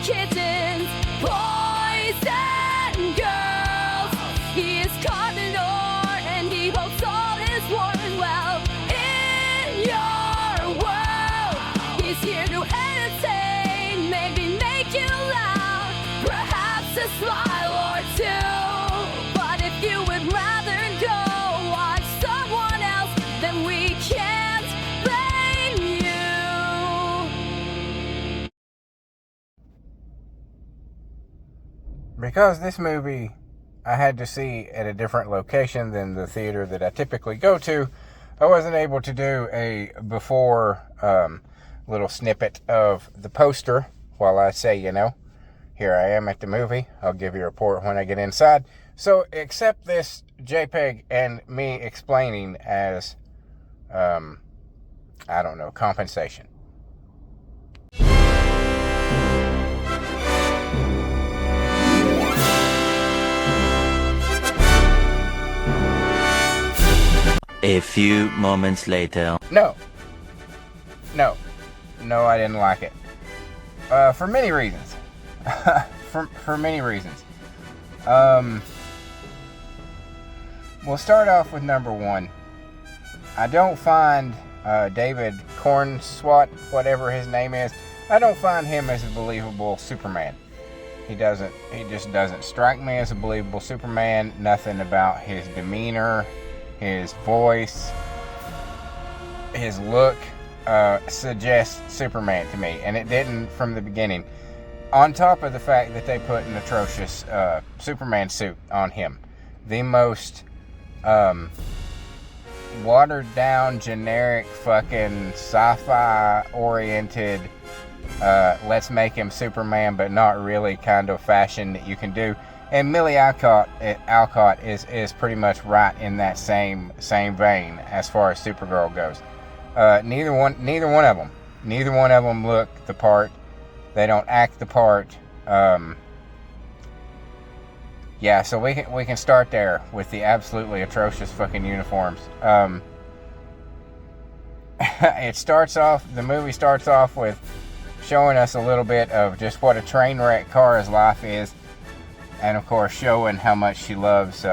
kittens, boys and girls. He is carnivore and he hopes all is worn well in your world. He's here to entertain, maybe make you laugh, perhaps a smile or two. But if you would rather go watch someone else, then we can't blame you. Because this movie I had to see at a different location than the theater that I typically go to, I wasn't able to do a before little snippet of the poster while I say, here I am at the movie. I'll give you a report when I get inside. So accept this JPEG and me explaining as, compensation. A few moments later. No, I didn't like it. For many reasons. for many reasons. We'll start off with number one. I don't find David Cornswat, whatever his name is, I don't find him as a believable Superman. He just doesn't strike me as a believable Superman. Nothing about his demeanor, his voice, his look suggests Superman to me, and it didn't from the beginning. On top of the fact that they put an atrocious Superman suit on him, the most watered down, generic, fucking sci-fi oriented, let's make him Superman but not really kind of fashion that you can do. And Millie Alcott is pretty much right in that same vein as far as Supergirl goes. Neither one of them look the part. They don't act the part. So we can start there with the absolutely atrocious fucking uniforms. The movie starts off with showing us a little bit of just what a train wreck Kara's life is. And of course, showing how much she loves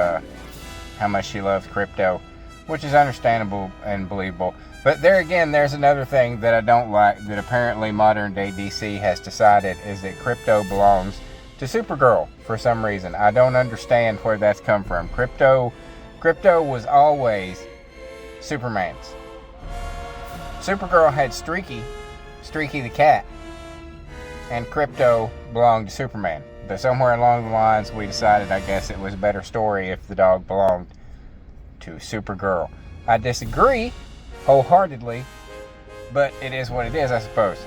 crypto, which is understandable and believable. But there again, there's another thing that I don't like that apparently modern day DC has decided is that crypto belongs to Supergirl for some reason. I don't understand where that's come from. Crypto was always Superman's. Supergirl had Streaky the cat, and Crypto belonged to Superman. But somewhere along the lines, we decided, I guess, it was a better story if the dog belonged to Supergirl. I disagree wholeheartedly, but it is what it is, I suppose.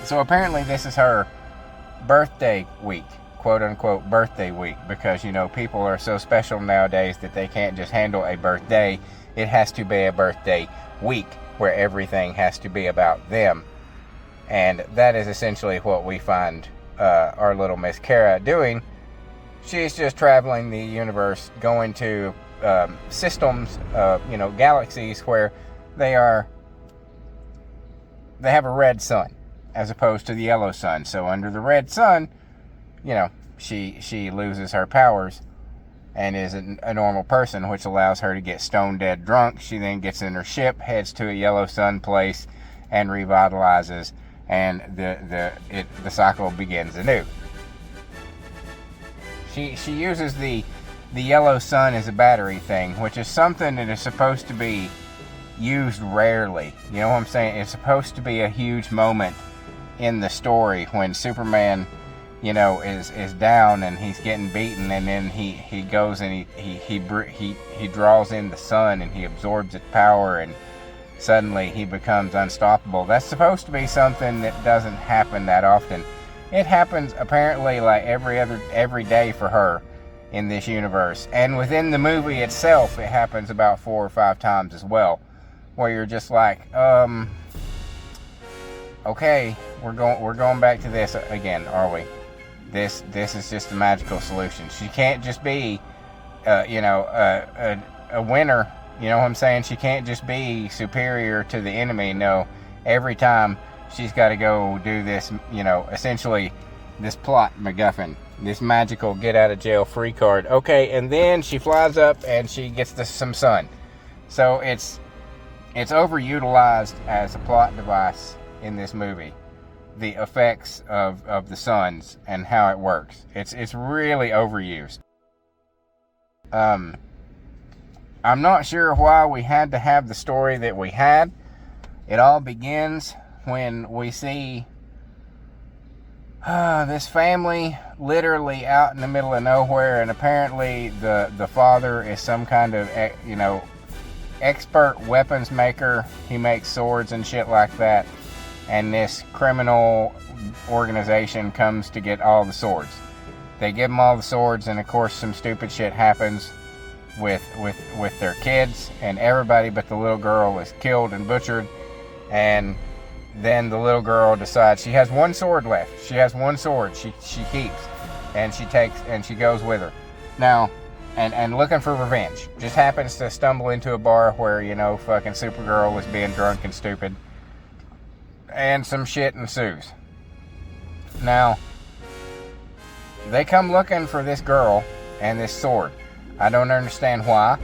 So apparently this is her birthday week, quote-unquote birthday week, because, people are so special nowadays that they can't just handle a birthday. It has to be a birthday week where everything has to be about them. And that is essentially what we find our little Miss Kara doing. She's just traveling the universe, going to systems, galaxies where they have a red sun as opposed to the yellow sun. So under the red sun, she loses her powers and is a normal person, which allows her to get stone dead drunk. She then gets in her ship, heads to a yellow sun place, and revitalizes, and the cycle begins anew. She uses the yellow sun as a battery thing, which is something that is supposed to be used rarely. You know what I'm saying? It's supposed to be a huge moment in the story when Superman, is down and he's getting beaten, and then he goes and he draws in the sun and he absorbs its power, and suddenly he becomes unstoppable. That's supposed to be something that doesn't happen that often. It happens apparently like every day for her in this universe, and within the movie itself it happens about 4 or 5 times as well, where you're just like, okay, we're going back to this again, are we? This is just a magical solution. She can't just be a winner. You know what I'm saying? She can't just be superior to the enemy. No, every time she's got to go do this, you know, essentially this plot MacGuffin, this magical get out of jail free card. Okay, and then she flies up and she gets some sun. So it's overutilized as a plot device in this movie. The effects of the suns and how it works. It's really overused. I'm not sure why we had to have the story that we had. It all begins when we see this family literally out in the middle of nowhere, and apparently the father is some kind of, you know, expert weapons maker. He makes swords and shit like that, and this criminal organization comes to get all the swords. They give them all the swords, and of course some stupid shit happens with their kids, and everybody but the little girl is killed and butchered. And then the little girl decides she has one sword left. She has one sword she keeps, and she goes with her. Now, and looking for revenge. Just happens to stumble into a bar where, you know, fucking Supergirl was being drunk and stupid. And some shit ensues. Now, they come looking for this girl and this sword. I don't understand why.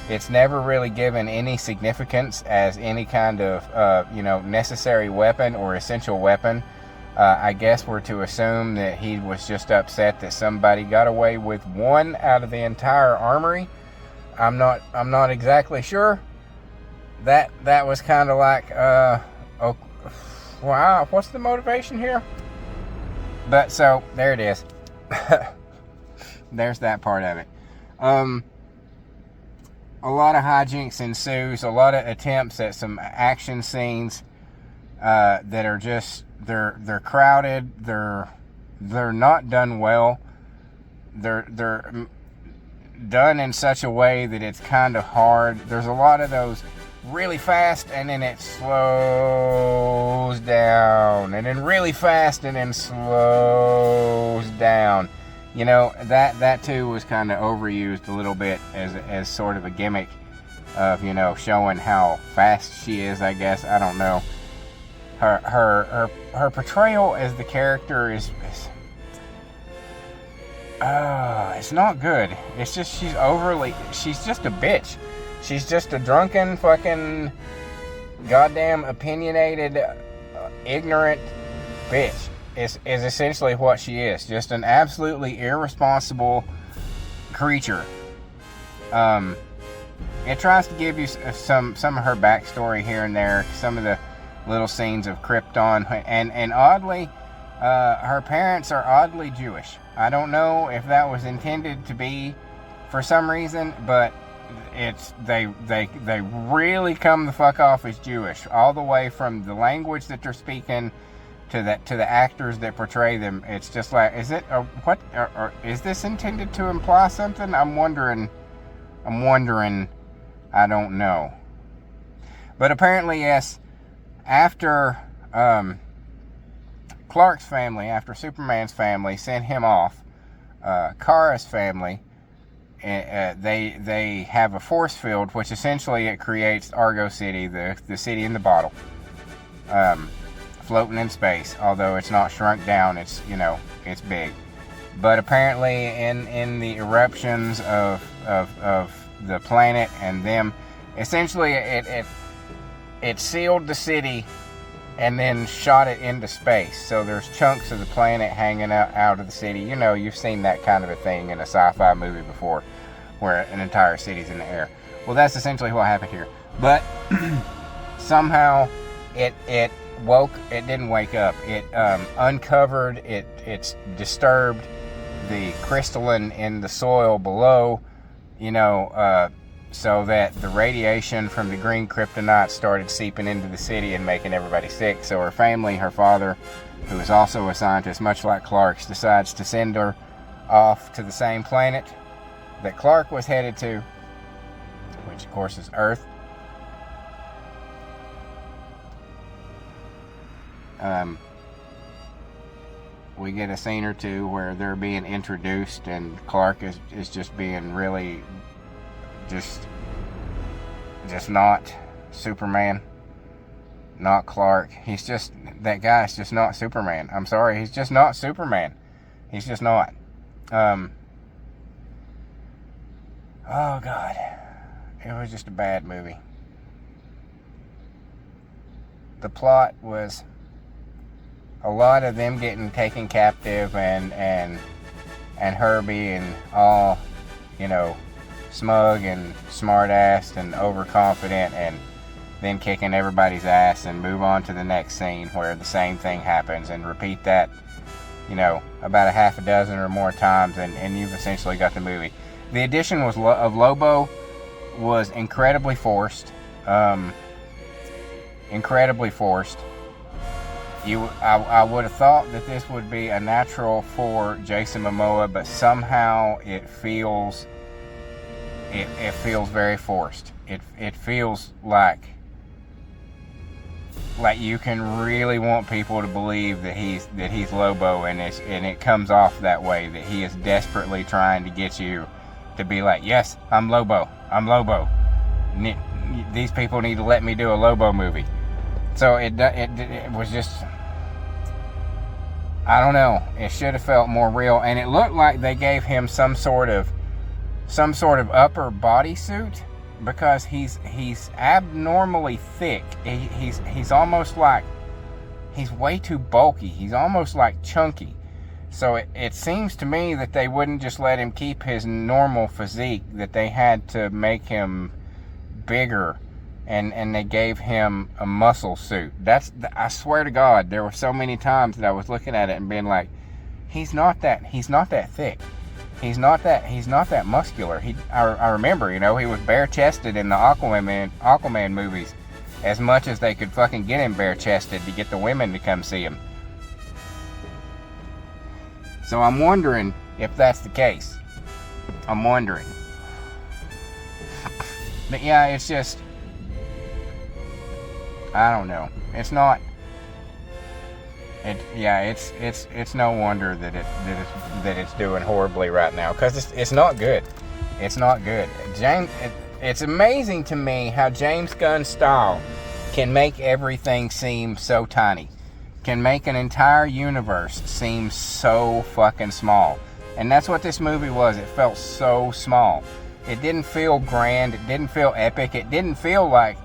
It's never really given any significance as any kind of, you know, necessary weapon or essential weapon. I guess we're to assume that he was just upset that somebody got away with one out of the entire armory. I'm not exactly sure. That was kind of like, oh, wow, what's the motivation here? But so there it is. There's that part of it. A lot of hijinks ensues, a lot of attempts at some action scenes that are just, they're crowded, they're not done well. They're done in such a way that it's kind of hard. There's a lot of those really fast and then it slows down, and then really fast and then slows down. You know, that too was kind of overused a little bit as sort of a gimmick of, you know, showing how fast she is, I guess. I don't know. Her portrayal as the character is it's not good. It's just she's just a bitch. She's just a drunken fucking goddamn opinionated ignorant bitch. Is essentially what she is. Just an absolutely irresponsible creature. It tries to give you some of her backstory here and there, some of the little scenes of Krypton, and oddly, her parents are oddly Jewish. I don't know if that was intended to be for some reason, but they really come the fuck off as Jewish, all the way from the language that they're speaking to the actors that portray them. It's just like, is it, or what, or is this intended to imply something? I'm wondering, I don't know. But apparently, yes, after Clark's family, after Superman's family sent him off, Kara's family, they have a force field, which essentially it creates Argo City, the city in the bottle. Floating in space, although it's not shrunk down, it's, you know, it's big. But apparently in the eruptions of the planet and them, essentially it sealed the city and then shot it into space. So there's chunks of the planet hanging out of the city. You know, you've seen that kind of a thing in a sci-fi movie before, where an entire city's in the air. Well, that's essentially what happened here. But somehow it didn't wake up. It uncovered, it's disturbed the crystalline in the soil below, you know, so that the radiation from the green kryptonite started seeping into the city and making everybody sick. So her family, her father, who is also a scientist, much like Clark's, decides to send her off to the same planet that Clark was headed to, which of course is Earth. We get a scene or two where they're being introduced, and Clark is just being really just not Superman. not Clark. He's just, that guy's just not Superman. I'm sorry, he's just not Superman. He's just not. Oh God, it was just a bad movie. The plot was a lot of them getting taken captive and her being all, you know, smug and smart-assed and overconfident, and then kicking everybody's ass and move on to the next scene where the same thing happens, and repeat that, you know, about a half a dozen or more times, and you've essentially got the movie. The addition of Lobo was incredibly forced. Incredibly forced. I would have thought that this would be a natural for Jason Momoa, but somehow it feels very forced. It feels like you can really want people to believe that he's Lobo, and it comes off that way, that he is desperately trying to get you to be like, yes, I'm Lobo. These people need to let me do a Lobo movie. So it was just, I don't know. It should have felt more real, and it looked like they gave him some sort of upper body suit, because he's abnormally thick. He's almost like, he's way too bulky. He's almost like chunky. So it seems to me that they wouldn't just let him keep his normal physique, that they had to make him bigger, and they gave him a muscle suit. I swear to God, there were so many times that I was looking at it and being like, he's not that thick. He's not that muscular. I remember, you know, he was bare-chested in the Aquaman movies, as much as they could fucking get him bare-chested to get the women to come see him. So I'm wondering if that's the case. I'm wondering. But yeah, it's just, I don't know. It's not. It's no wonder that it's doing horribly right now, because it's not good. It's not good. It's amazing to me how James Gunn's style can make everything seem so tiny, can make an entire universe seem so fucking small. And that's what this movie was. It felt so small. It didn't feel grand. It didn't feel epic. It didn't feel like,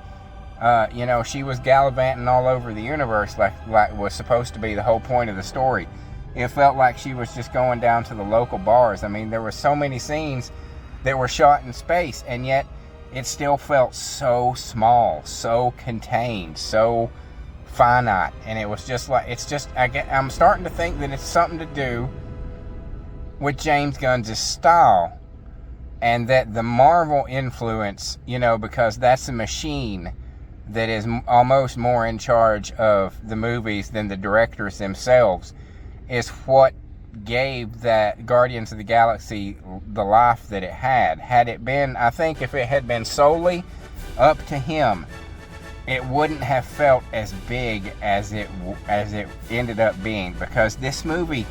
you know, she was gallivanting all over the universe like was supposed to be the whole point of the story. It felt like she was just going down to the local bars. I mean, there were so many scenes that were shot in space, and yet it still felt so small, so contained, so finite. And it was just like, I'm starting to think that it's something to do with James Gunn's style, and that the Marvel influence, you know, because that's a machine that is almost more in charge of the movies than the directors themselves, is what gave that Guardians of the Galaxy the life that it had. Had it been, I think if it had been solely up to him, it wouldn't have felt as big as it ended up being, because this movie,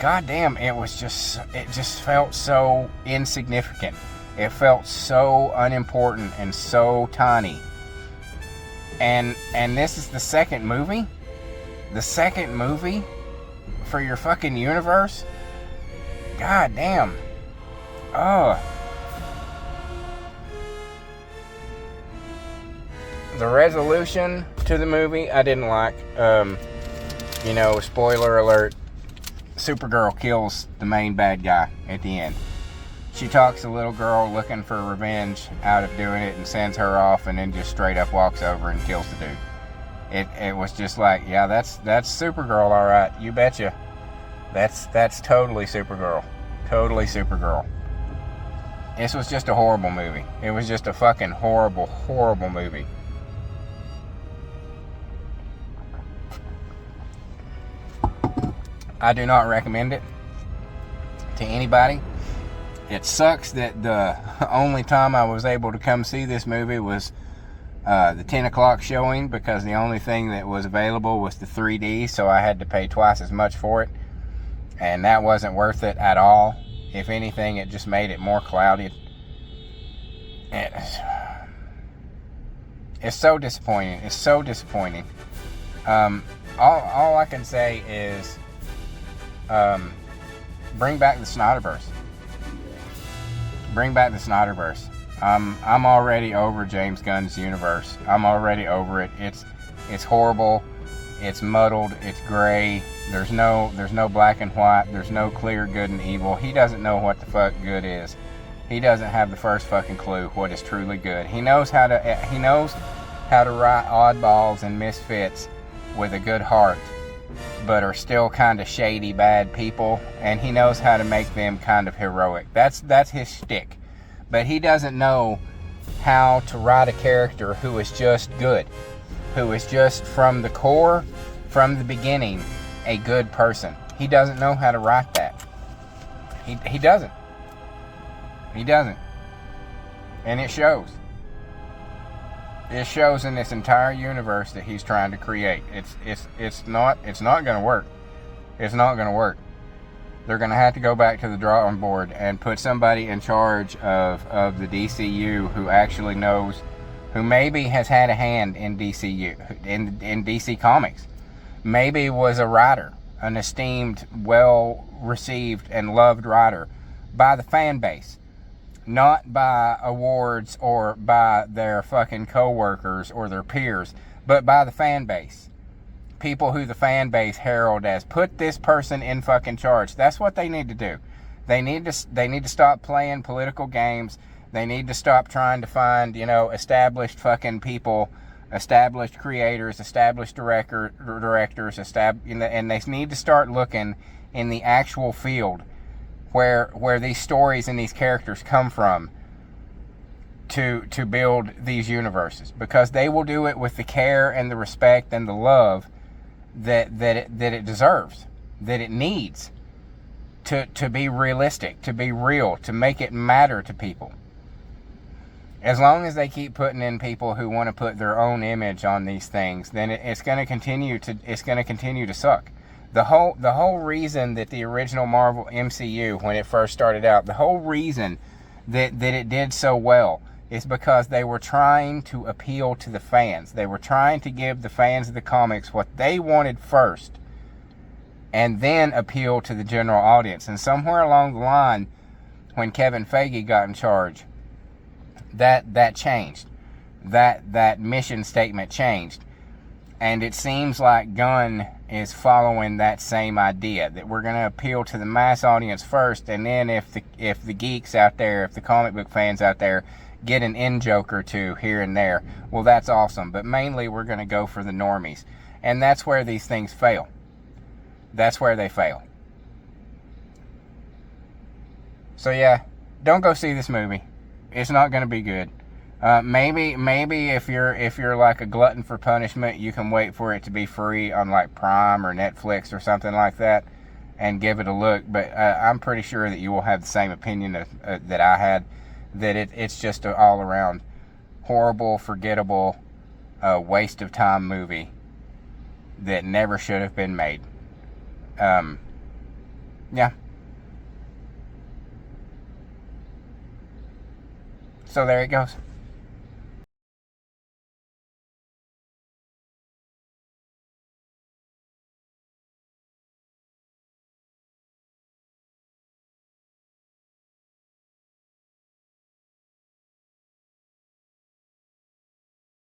goddamn, it just felt so insignificant. It felt so unimportant and so tiny. And this is the second movie for your fucking universe. God damn. Oh. The resolution to the movie I didn't like. You know, spoiler alert, Supergirl kills the main bad guy at the end. She talks a little girl looking for revenge out of doing it and sends her off, and then just straight up walks over and kills the dude. It was just like, yeah, that's Supergirl, all right. You betcha. That's totally Supergirl. Totally Supergirl. This was just a horrible movie. It was just a fucking horrible, horrible movie. I do not recommend it to anybody. It sucks that the only time I was able to come see this movie was the 10 o'clock showing, because the only thing that was available was the 3D, so I had to pay twice as much for it, and that wasn't worth it at all. If anything, it just made it more cloudy. It's so disappointing. It's so disappointing. All I can say is, bring back the Snyderverse. Bring back the Snyderverse. I'm already over James Gunn's universe. I'm already over it. It's horrible. It's muddled. It's gray. There's no black and white. There's no clear good and evil. He doesn't know what the fuck good is. He doesn't have the first fucking clue what is truly good. He knows how to write oddballs and misfits with a good heart, but are still kind of shady bad people, and he knows how to make them kind of heroic. That's his shtick. But he doesn't know how to write a character who is just good, who is just from the core, from the beginning, a good person. He doesn't know how to write that. He doesn't. He doesn't. And it shows. It shows in this entire universe that he's trying to create. It's not going to work. It's not going to work. They're going to have to go back to the drawing board and put somebody in charge of the DCU who actually knows, who maybe has had a hand in DCU, in DC Comics. Maybe was a writer, an esteemed, well-received, and loved writer by the fan base. Not by awards or by their fucking co-workers or their peers, but by the fan base. People who the fan base herald as, put this person in fucking charge. That's what they need to do. They need to stop playing political games. They need to stop trying to find, established fucking people, established creators, established directors, and they need to start looking in the actual field where these stories and these characters come from to build these universes, because they will do it with the care and the respect and the love that it deserves, that it needs to be realistic, to be real, to make it matter to people. As long as they keep putting in people who want to put their own image on these things, then it's going to continue to suck. The whole reason that the original Marvel MCU, when it first started out, the whole reason that it did so well is because they were trying to appeal to the fans. They were trying to give the fans of the comics what they wanted first, and then appeal to the general audience. And somewhere along the line, when Kevin Feige got in charge, that changed. That mission statement changed. And it seems like Gunn is following that same idea, that we're going to appeal to the mass audience first, and then if the geeks out there, if the comic book fans out there get an in-joke or two here and there, well, that's awesome. But mainly we're going to go for the normies. And that's where these things fail. That's where they fail. So yeah, don't go see this movie. It's not going to be good. Maybe if you're like a glutton for punishment, you can wait for it to be free on like Prime or Netflix or something like that, and give it a look. But I'm pretty sure that you will have the same opinion that I had, that it's just an all around horrible, forgettable, waste of time movie that never should have been made. Yeah. So there it goes.